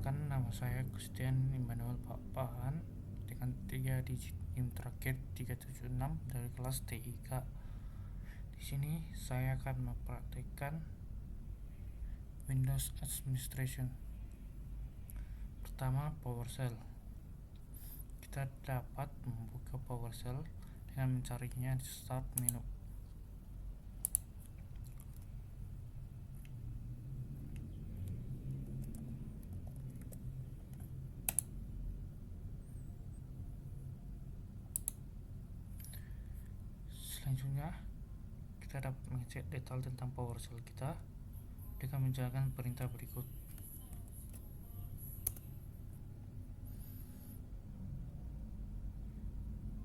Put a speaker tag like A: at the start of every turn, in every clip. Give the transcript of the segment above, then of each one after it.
A: Perkenalkan, nama saya Gustian Immanuel Papahan dengan 3 digit NIM terakhir 376 dari kelas TIK. Di sini saya akan mempraktikkan Windows Administration. Pertama, PowerShell. Kita dapat membuka PowerShell dengan mencarinya di Start menu. Selanjutnya, kita dapat mengecek detail tentang PowerShell kita dengan menjalankan perintah berikut.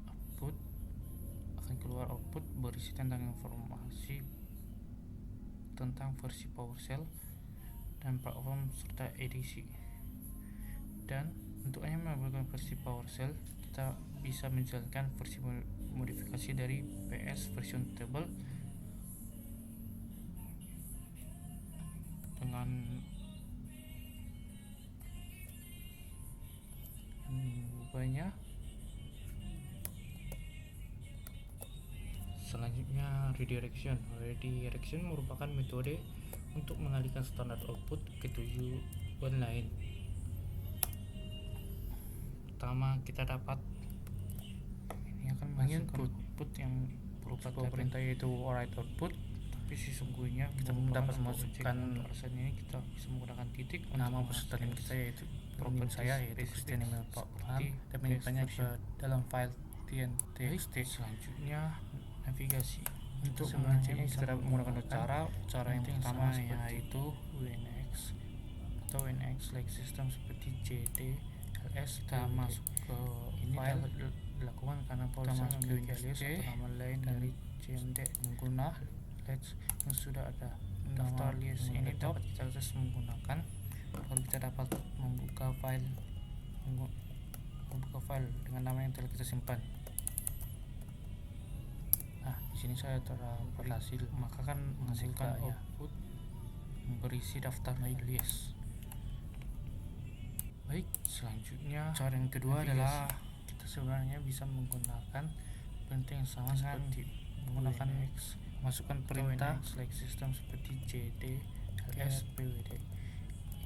A: Output akan keluar output berisi tentang informasi tentang versi PowerShell dan platform serta edisi. Dan untuk hanya menggunakan versi PowerShell, kita bisa menjalankan versi modifikasi dari PS version table dengan mengubahnya. Selanjutnya, redirection. Redirection merupakan metode untuk mengalihkan standar output ke tujuan lain. Pertama, kita dapat ini akan menghasilkan output yang berupa perintah yaitu write output, tapi sesungguhnya kita dapat memasukkan alasan ini kita bisa menggunakan titik. Nama peserta NIM kita yaitu properti saya yaitu Gustian Immanuel Papahan, dan menyimpannya ke dalam file txt. Selanjutnya, navigasi. Untuk mengeceknya kita dapat menggunakan cara yang pertama yaitu WinX atau WinX like system seperti CD, ls. Kita masuk ke ini file dapat dilakukan karena PowerShell memiliki alias atau nama lain dari cmd menggunakan ls yang sudah ada. Daftar list ini dapat kita akses menggunakan lalu kita dapat membuka file dengan nama yang telah kita simpan. Nah, di sini saya telah berhasil, maka kan menghasilkan output berisi daftar list. Baik, selanjutnya cara yang kedua adalah kita sebenarnya bisa menggunakan perintah yang sama seperti menggunakan masukkan perintah like system seperti cd, ls, pwd.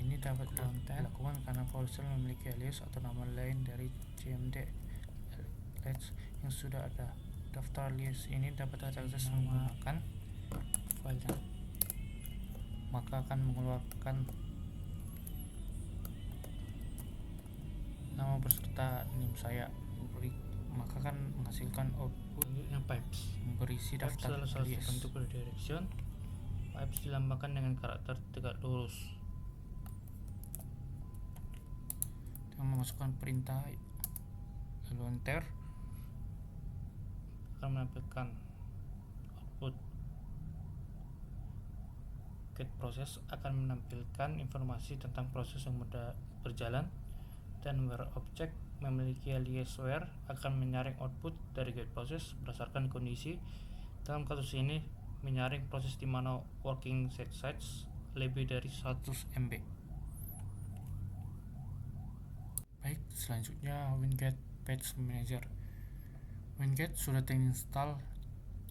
A: Ini dapat dilakukan karena PowerShell memiliki alias atau nama lain dari cmd, ls yang sudah ada. Daftar list ini dapat diakses menggunakan file, maka akan mengeluarkan nama peserta NIM saya, maka akan menghasilkan output yang pipes berisi daftar list. Untuk redirection, pipes dilambangkan dengan karakter tegak lurus. Dengan memasukkan perintah lalu enter akan menampilkan output. Get process akan menampilkan informasi tentang proses yang berjalan, dan where object memiliki alias where akan menyaring output dari get process berdasarkan kondisi. Dalam kasus ini menyaring proses di mana working set size lebih dari 100 MB. Baik, selanjutnya Winget Patch Manager. Winget sudah terinstall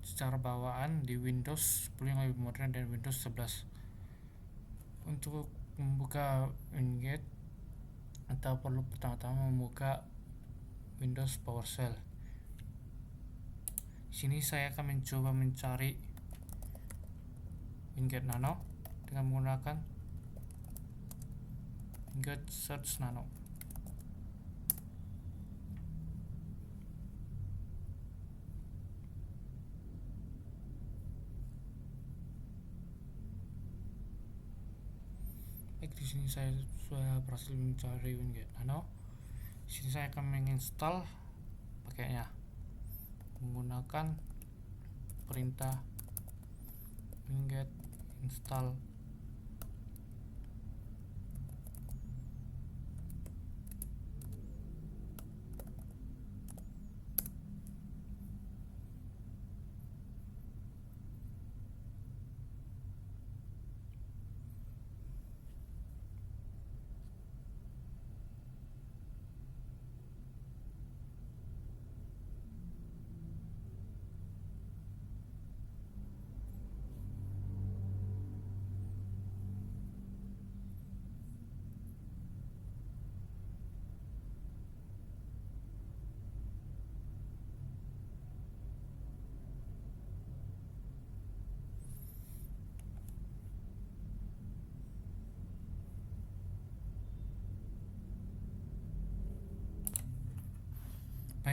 A: secara bawaan di Windows 10 yang lebih modern dan Windows 11. Untuk membuka Winget, kita perlu pertama-tama membuka Windows PowerShell. Di sini saya akan mencoba mencari Winget Nano dengan menggunakan Winget Search Nano. Di sini saya sudah berhasil mencari Winget Nano. Di sini saya akan menginstal paketnya menggunakan perintah winget install.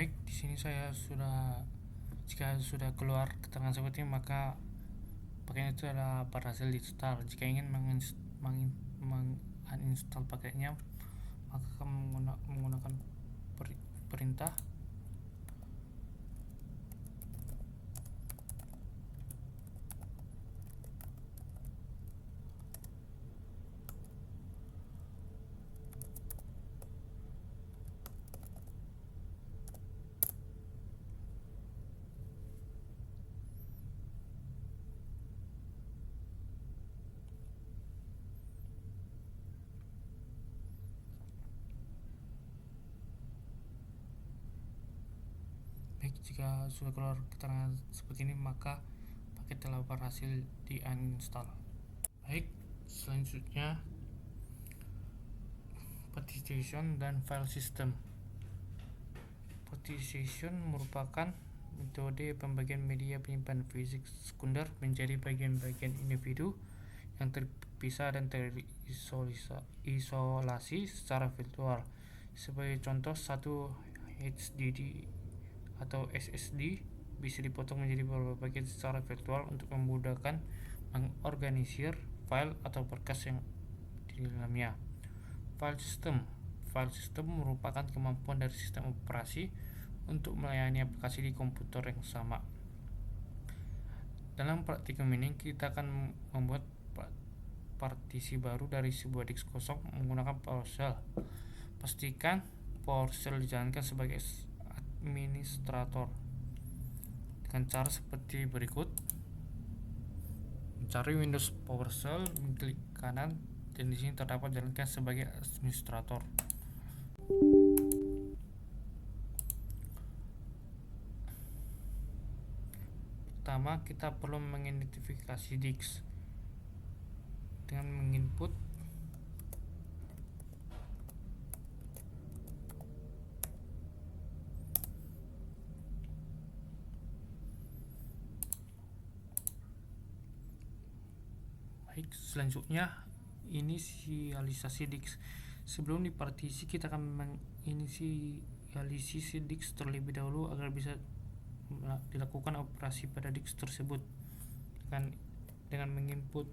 A: Baik, di sini jika sudah keluar keterangan seperti ini, maka paketnya itu adalah berhasil diinstal. Jika ingin menguninstall paketnya, maka akan menggunakan perintah Baik, jika sudah keluar keterangan seperti ini, maka paket telah berhasil di uninstall. Baik, selanjutnya partition dan file system. Partition merupakan metode pembagian media penyimpanan fisik sekunder menjadi bagian-bagian individu yang terpisah dan terisolasi secara virtual. Sebagai contoh, satu HDD atau SSD bisa dipotong menjadi beberapa bagian secara virtual untuk memudahkan mengorganisir file atau berkas yang di dalamnya. File system merupakan kemampuan dari sistem operasi untuk melayani aplikasi di komputer yang sama. Dalam praktikum ini, kita akan membuat partisi baru dari sebuah disk kosong menggunakan PowerShell. Pastikan PowerShell dijalankan sebagai administrator dengan cara seperti berikut. Mencari Windows PowerShell, klik kanan, dan di sini terdapat jalankan sebagai administrator. Pertama, kita perlu mengidentifikasi disk dengan menginput Baik, selanjutnya inisialisasi disk. Sebelum dipartisi, kita akan menginisialisasi disk terlebih dahulu agar bisa dilakukan operasi pada disk tersebut dengan menginput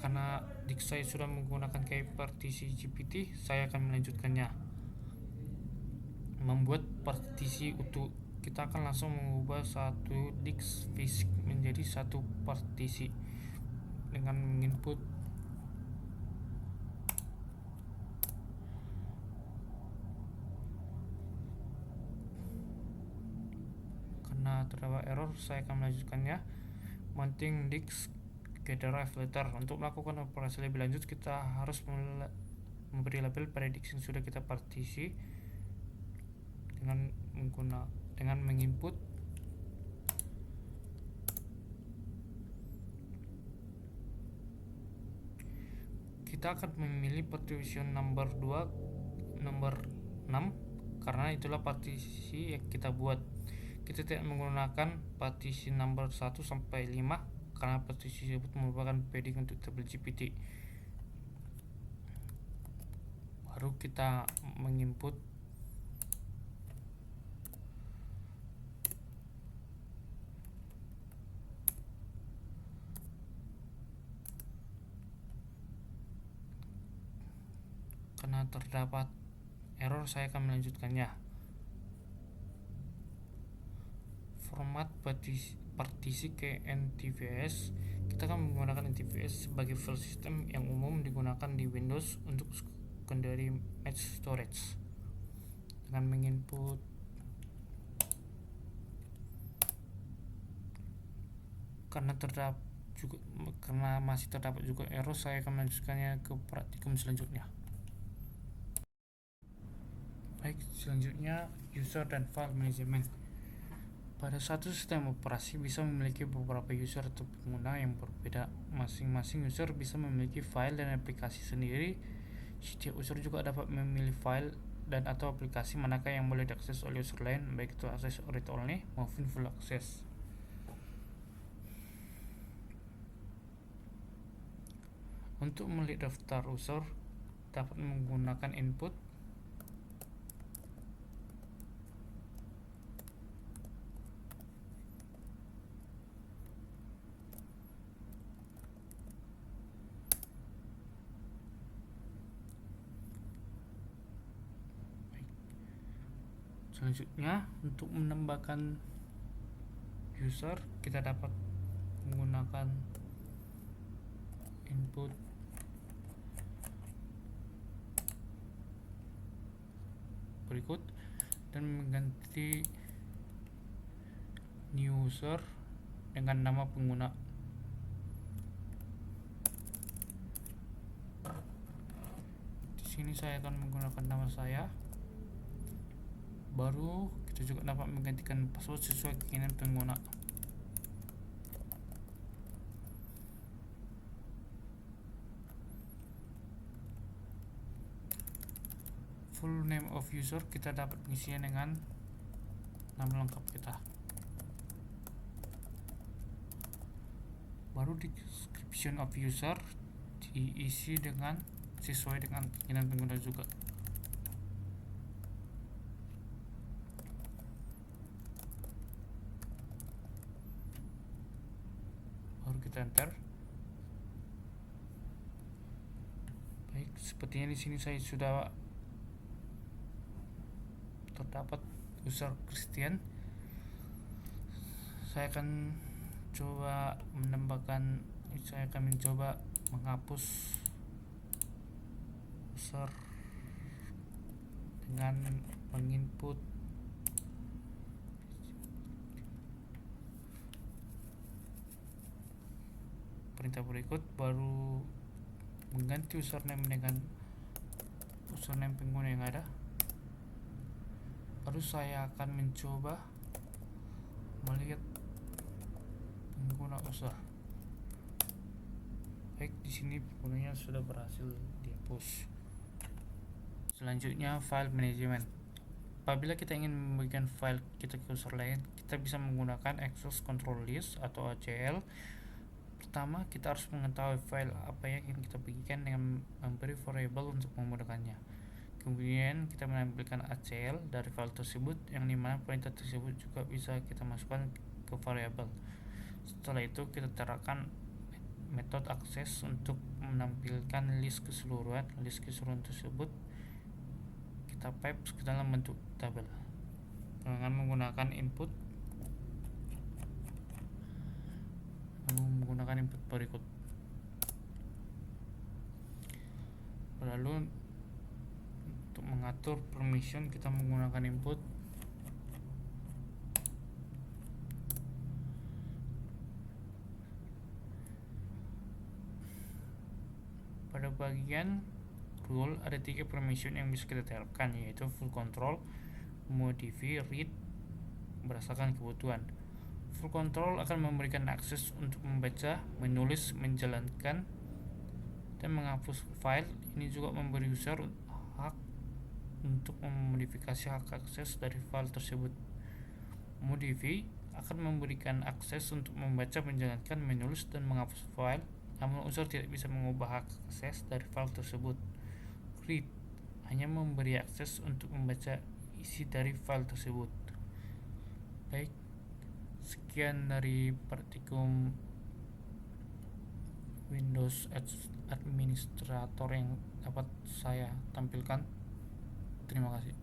A: karena disk saya sudah menggunakan kayak partisi GPT, saya akan melanjutkannya. Membuat partisi utuh, kita akan langsung mengubah satu disk fisik menjadi satu partisi dengan menginput karena terdapat error, saya akan melanjutkannya. Mounting disk ke drive letter. Untuk melakukan operasi lebih lanjut, kita harus memberi label pada disk yang sudah kita partisi dengan menginput kita akan memilih partition number 2 nomor 6 karena itulah partisi yang kita buat. Kita tidak menggunakan partisi number 1 sampai 5 karena partisi tersebut merupakan padding untuk tabel GPT. Baru kita menginput karena terdapat error, saya akan melanjutkannya. Format partisi ke NTFS. Kita akan menggunakan NTFS sebagai file system yang umum digunakan di Windows untuk secondary mass storage. Dengan menginput karena masih terdapat juga error, saya akan melanjutkannya ke praktikum selanjutnya. Baik, selanjutnya user dan file management. Pada satu sistem operasi bisa memiliki beberapa user atau pengguna yang berbeda. Masing-masing user bisa memiliki file dan aplikasi sendiri. Setiap user juga dapat memilih file dan atau aplikasi manakah yang boleh diakses oleh user lain, baik itu akses read only maupun full access. Untuk melihat daftar user dapat menggunakan input Selanjutnya, untuk menambahkan user, kita dapat menggunakan input berikut dan mengganti new user dengan nama pengguna. Di sini saya akan menggunakan nama saya. Baru kita juga dapat menggantikan password sesuai keinginan pengguna. Full name of user kita dapat mengisinya dengan nama lengkap kita. Baru description of user diisi dengan sesuai dengan keinginan pengguna juga. Baru kita enter. Baik, sepertinya di sini saya sudah terdapat user Christian. Saya akan mencoba menghapus user dengan menginput perintah berikut, baru mengganti username dengan username pengguna yang ada. Baru saya akan mencoba melihat pengguna user. Baik, di sini penggunanya sudah berhasil dihapus. Selanjutnya, file management. Apabila kita ingin membagikan file kita ke user lain, kita bisa menggunakan access control list atau ACL. Pertama, kita harus mengetahui file apa yang ingin kita bagikan dengan memberi variable untuk memudahkannya. Kemudian kita menampilkan ACL dari file tersebut, yang dimana perintah tersebut juga bisa kita masukkan ke variabel. Setelah itu kita terapkan metode akses untuk menampilkan list keseluruhan. List keseluruhan tersebut kita pipe ke dalam bentuk tabel dengan menggunakan input berikut. Lalu untuk mengatur permission kita menggunakan input pada bagian rule. Ada 3 permission yang bisa kita terapkan, yaitu full control, modify, read berdasarkan kebutuhan. Full control akan memberikan akses untuk membaca, menulis, menjalankan, dan menghapus file. Ini juga memberi user hak untuk memodifikasi hak akses dari file tersebut. Modify akan memberikan akses untuk membaca, menjalankan, menulis, dan menghapus file, namun user tidak bisa mengubah hak akses dari file tersebut. Read hanya memberi akses untuk membaca isi dari file tersebut. Baik, sekian dari praktikum Windows Administrator yang dapat saya tampilkan. Terima kasih.